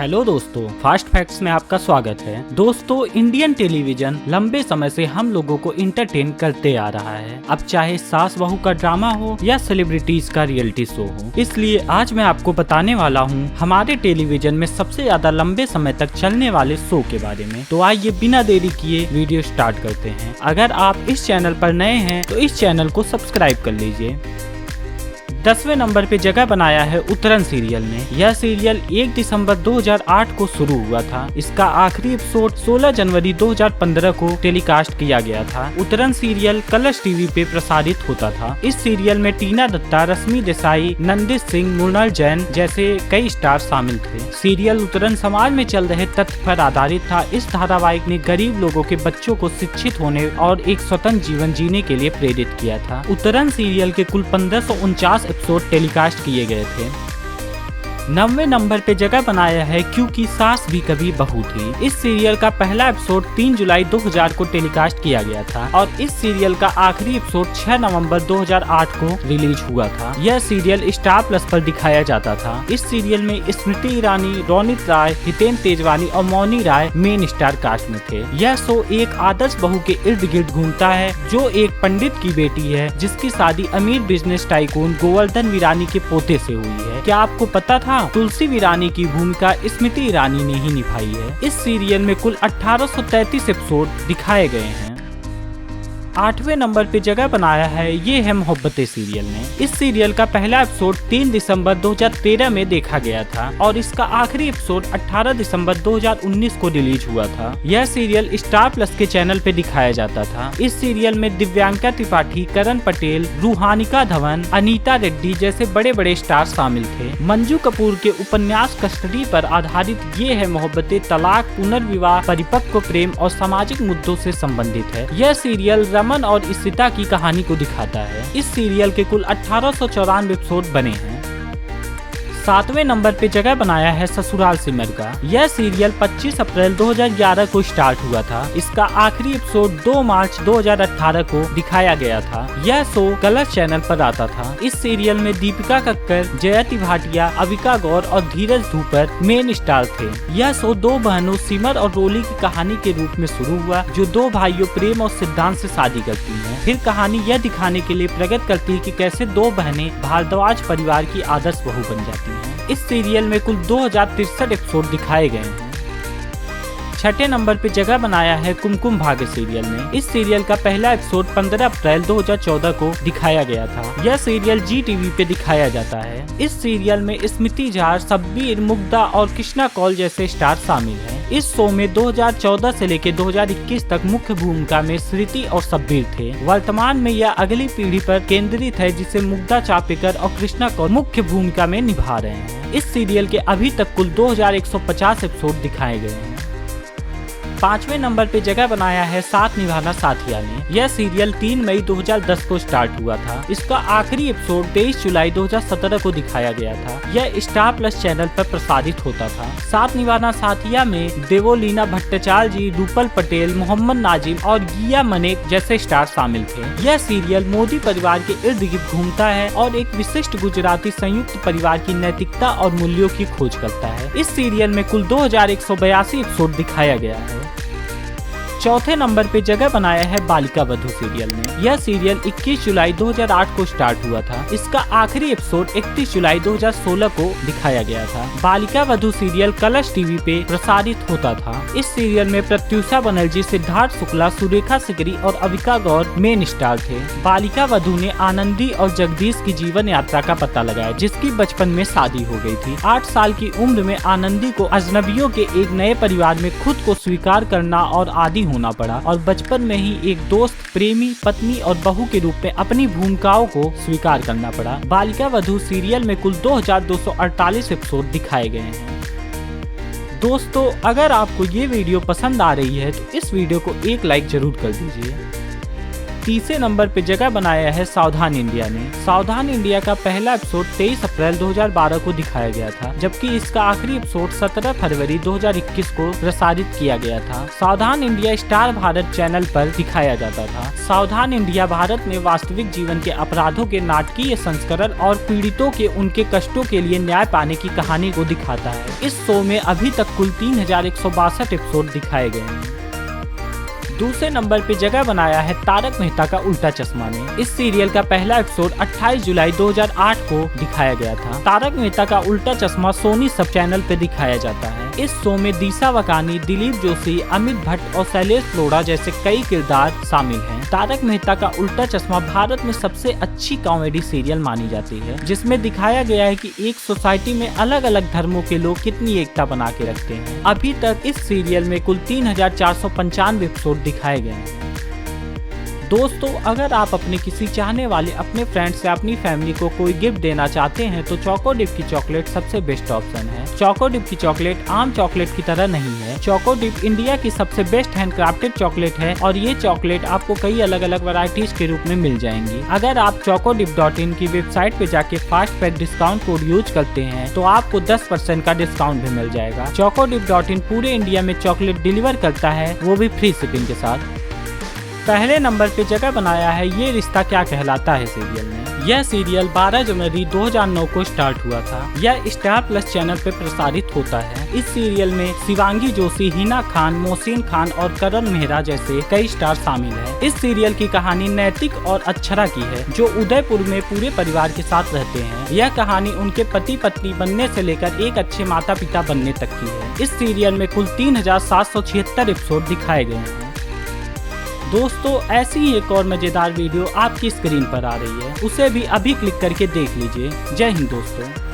Hello दोस्तों, fast facts में आपका स्वागत है। दोस्तों, इंडियन टेलीविजन लंबे समय से हम लोगों को इंटरटेन करते आ रहा है। अब चाहे सास बहू का ड्रामा हो या सेलिब्रिटीज का रियलिटी शो हो, इसलिए आज मैं आपको बताने वाला हूँ हमारे टेलीविजन में सबसे ज्यादा लंबे समय तक चलने वाले शो के बारे में। तो आइए बिना देरी किए वीडियो स्टार्ट करते हैं। अगर आप इस चैनल पर नए हैं तो इस चैनल को सब्सक्राइब कर लीजिए। 10वें नंबर पे जगह बनाया है उतरन सीरियल ने। यह सीरियल 1 दिसंबर 2008 को शुरू हुआ था। इसका आखिरी एपिसोड 16 जनवरी 2015 को टेलीकास्ट किया गया था। उतरन सीरियल कलर्स टीवी पे प्रसारित होता था। इस सीरियल में टीना दत्ता, रश्मि देसाई, नंदित सिंह, मृणाल जैन जैसे कई स्टार शामिल थे। सीरियल उतरन समाज में चल रहे तथ्य पर आधारित था। इस धारावाहिक ने गरीब लोगों के बच्चों को शिक्षित होने और एक स्वतंत्र जीवन जीने के लिए प्रेरित किया था। उतरन सीरियल के कुल 1549 एपिसोड टेलीकास्ट किए गए थे। 9वें नंबर पे जगह बनाया है क्योंकि सास भी कभी बहू थी। इस सीरियल का पहला एपिसोड 3 जुलाई 2000 को टेलीकास्ट किया गया था और इस सीरियल का आखिरी एपिसोड 6 नवंबर 2008 को रिलीज हुआ था। यह सीरियल स्टार प्लस पर दिखाया जाता था। इस सीरियल में स्मृति ईरानी, रोनित राय, हितेन तेजवानी और मौनी राय मेन स्टार कास्ट में थे। यह शो एक आदर्श बहू के इर्द गिर्द घूमता है जो एक पंडित की बेटी है जिसकी शादी अमीर बिजनेस टाइकून गोवर्धन वीरानी के पोते से हुई है। क्या आपको पता था तुलसी वीरानी की भूमिका स्मृति ईरानी ने ही निभाई है। इस सीरियल में कुल 1833 एपिसोड दिखाए गए हैं। 8वें नंबर पे जगह बनाया है ये है मोहब्बतें सीरियल ने। इस सीरियल का पहला एपिसोड 3 दिसंबर 2013 में देखा गया था और इसका आखिरी एपिसोड 18 दिसंबर 2019 को रिलीज हुआ था। यह सीरियल स्टार प्लस के चैनल पे दिखाया जाता था। इस सीरियल में दिव्यांका त्रिपाठी, करण पटेल, रूहानिका धवन, अनीता रेड्डी जैसे बड़े बड़े स्टार शामिल थे। मंजू कपूर के उपन्यास कस्टडी पर आधारित ये है मोहब्बतें तलाक, पुनर्विवाह, परिपक्व प्रेम और सामाजिक मुद्दों से संबंधित है। यह सीरियल रमन और इशिता की कहानी को दिखाता है। इस सीरियल के कुल 1894 एपिसोड बने हैं। 7वें नंबर पे जगह बनाया है ससुराल सिमर का। यह सीरियल 25 अप्रैल 2011 को स्टार्ट हुआ था। इसका आखिरी एपिसोड 2 मार्च 2018 को दिखाया गया था। यह शो कलर्स चैनल पर आता था। इस सीरियल में दीपिका कक्कर, जयति भाटिया, अविका गौर और धीरज धूपर मेन स्टार थे। यह शो दो बहनों सिमर और रोली की कहानी के रूप में शुरू हुआ जो दो भाइयों प्रेम और सिद्धांत से शादी करती हैं। फिर कहानी यह दिखाने के लिए प्रगट करती है कि कैसे दो बहनें भारद्वाज परिवार की आदर्श बहू बन जाती हैं। इस सीरियल में कुल 2063 एपिसोड दिखाए गए हैं। 6ठे नंबर पे जगह बनाया है कुमकुम भाग्य सीरियल ने। इस सीरियल का पहला एपिसोड 15 अप्रैल 2014 को दिखाया गया था। यह सीरियल जी टीवी पे दिखाया जाता है। इस सीरियल में स्मृति झार, सब्बीर, मुग्धा और कृष्णा कौल जैसे स्टार शामिल हैं। इस शो में 2014 से लेकर 2021 तक मुख्य भूमिका में श्रुति और सब्बीर थे। वर्तमान में यह अगली पीढ़ी पर केंद्रित है जिसे मुग्धा चापेकर और कृष्णा कौल मुख्य भूमिका में निभा रहे हैं। इस सीरियल के अभी तक कुल 2150 एपिसोड दिखाए गए हैं। 5वें नंबर पे जगह बनाया है साथ निभाना साथिया ने। यह सीरियल 3 मई 2010 को स्टार्ट हुआ था। इसका आखिरी एपिसोड 23 जुलाई 2017 को दिखाया गया था। यह स्टार प्लस चैनल पर प्रसारित होता था। साथ निभाना साथिया में देवोलीना भट्टाचार्य जी, रूपल पटेल, मोहम्मद नाजिम और गिया मनेक जैसे स्टार शामिल थे। यह सीरियल मोदी परिवार के इर्द गिर्द घूमता है और एक विशिष्ट गुजराती संयुक्त परिवार की नैतिकता और मूल्यों की खोज करता है। इस सीरियल में कुल 2182 एपिसोड दिखाया गया है। चौथे नंबर पे जगह बनाया है बालिका वधू सीरियल ने। यह सीरियल 21 जुलाई 2008 को स्टार्ट हुआ था। इसका आखिरी एपिसोड 31 जुलाई 2016 को दिखाया गया था। Balika Vadhu serial Colors TV पे प्रसारित होता था। इस सीरियल में प्रत्युषा बनर्जी, सिद्धार्थ शुक्ला, सुरेखा सिकरी और अविका गौर मेन स्टार थे। बालिका वधू ने आनंदी और जगदीश की जीवन यात्रा का पता लगाया जिसकी बचपन में शादी हो गई थी। 8 साल की उम्र में आनंदी को अजनबियों के एक नए परिवार में खुद को स्वीकार करना और आदी होना पड़ा और बचपन में ही एक दोस्त, प्रेमी, पत्नी और बहू के रूप में अपनी भूमिकाओं को स्वीकार करना पड़ा। बालिका वधू सीरियल में कुल 2248 एपिसोड दिखाए गए हैं। दोस्तों, अगर आपको ये वीडियो पसंद आ रही है तो इस वीडियो को एक लाइक जरूर कर दीजिए। तीसरे नंबर पे जगह बनाया है सावधान इंडिया ने। सावधान इंडिया का पहला एपिसोड 23 अप्रैल 2012 को दिखाया गया था, जबकि इसका आखिरी एपिसोड 17 फरवरी 2021 को प्रसारित किया गया था। सावधान इंडिया स्टार भारत चैनल पर दिखाया जाता था। सावधान इंडिया भारत में वास्तविक जीवन के अपराधों के नाटकीय संस्करण और पीड़ितों के उनके कष्टों के लिए न्याय पाने की कहानी को दिखाता है। इस शो में अभी तक कुल 3162 एपिसोड दिखाए गए हैं। दूसरे नंबर पे जगह बनाया है तारक मेहता का उल्टा चश्मा ने। इस सीरियल का पहला एपिसोड 28 जुलाई 2008 को दिखाया गया था। तारक मेहता का उल्टा चश्मा सोनी सब चैनल पे दिखाया जाता है। इस शो में दिशा वकानी, दिलीप जोशी, अमित भट्ट और शैलेश लोढ़ा जैसे कई किरदार शामिल हैं। तारक मेहता का उल्टा चश्मा भारत में सबसे अच्छी कॉमेडी सीरियल मानी जाती है, जिसमें दिखाया गया है कि एक सोसाइटी में अलग अलग धर्मों के लोग कितनी एकता बना के रखते हैं। अभी तक इस सीरियल में कुल 3495 एपिसोड दिखाए गए हैं। दोस्तों, अगर आप अपने किसी चाहने वाले अपने फ्रेंड्स या अपनी फैमिली को कोई गिफ्ट देना चाहते हैं तो चोको डिप की चॉकलेट सबसे बेस्ट ऑप्शन है। चोको डिप की चॉकलेट आम चॉकलेट की तरह नहीं है। चोको डिप इंडिया की सबसे बेस्ट हैंडक्राफ्टेड चॉकलेट है और ये चॉकलेट आपको कई अलग अलग वैरायटीज के रूप में मिल जाएंगी। अगर आप chocodip.in की वेबसाइट पे जाके फास्टपैक डिस्काउंट कोड यूज करते हैं तो आपको 10% का डिस्काउंट भी मिल जाएगा। chocodip.in पूरे इंडिया में चॉकलेट डिलीवर करता है, वो भी फ्री शिपिंग के साथ। पहले नंबर पे जगह बनाया है ये रिश्ता क्या कहलाता है सीरियल ने। यह सीरियल 12 जनवरी 2009 को स्टार्ट हुआ था। यह स्टार प्लस चैनल पे प्रसारित होता है। इस सीरियल में शिवांगी जोशी, हिना खान, मोहसिन खान और करण मेहरा जैसे कई स्टार शामिल हैं। इस सीरियल की कहानी नैतिक और अक्षरा की है, जो उदयपुर में पूरे परिवार के साथ रहते हैं। यह कहानी उनके पति पत्नी बनने से लेकर एक अच्छे माता पिता बनने तक की है। इस सीरियल में कुल 3776 एपिसोड दिखाए गए हैं। दोस्तों, ऐसी ही एक और मजेदार वीडियो आपकी स्क्रीन पर आ रही है, उसे भी अभी क्लिक करके देख लीजिए। जय हिंद दोस्तों।